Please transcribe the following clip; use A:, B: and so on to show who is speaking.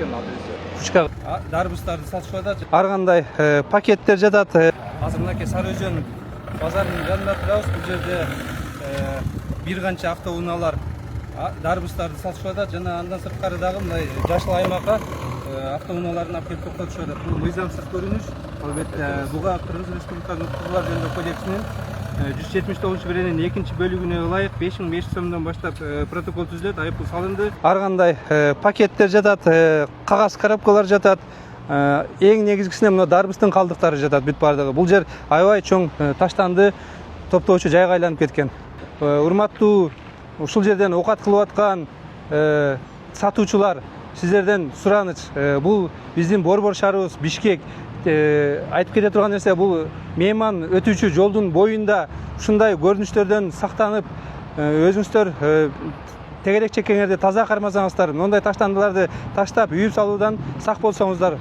A: кеткен адреси.
B: Кучка
A: Дарбыздарды сатып атат.
B: ар кандай пакеттер жатат.
A: Азыр мынакей Сары Өзөн базарынын жанында турабыз. Бул жерде бир канча автоунаалар дарбыздарды сатып атат жана андан сырткары дагы мындай жашыл аймакка автоунааларын алып келип токтотуп атат. Бул мыйзамсыз көрүнүш. Албетте буга Кыргыз Республикасынын укук жөнүндө кодексинин 179-беренин 2-бөлүгүнө ылайык 5500 сомдон баштап протокол түзүлөт, айыппул салынды.
B: Ар кандай пакеттер жатат, кагаз коробкалар жатат. Эң негизгисине мына дарбыздын калдыктары жатат бүт бардыгы. Бул жер аябай чоң таштанды топтоочу жайга айланып кеткен. Урматтуу ушул жерден оокат кылып аткан сатуучулар, сиздерден сураныч, бул биздин борбор шаарыбыз Бишкек. Айтып кете турган нерсе, бул мейман өтүүчү жолдун боюнда ушундай көрүнүштөрдөн сактанып, өзүңүздөр тегерек чеккеңерди таза кармасаңыздар, мындай таштандыларды таштап үйүп салуудан сак болсоңуздар.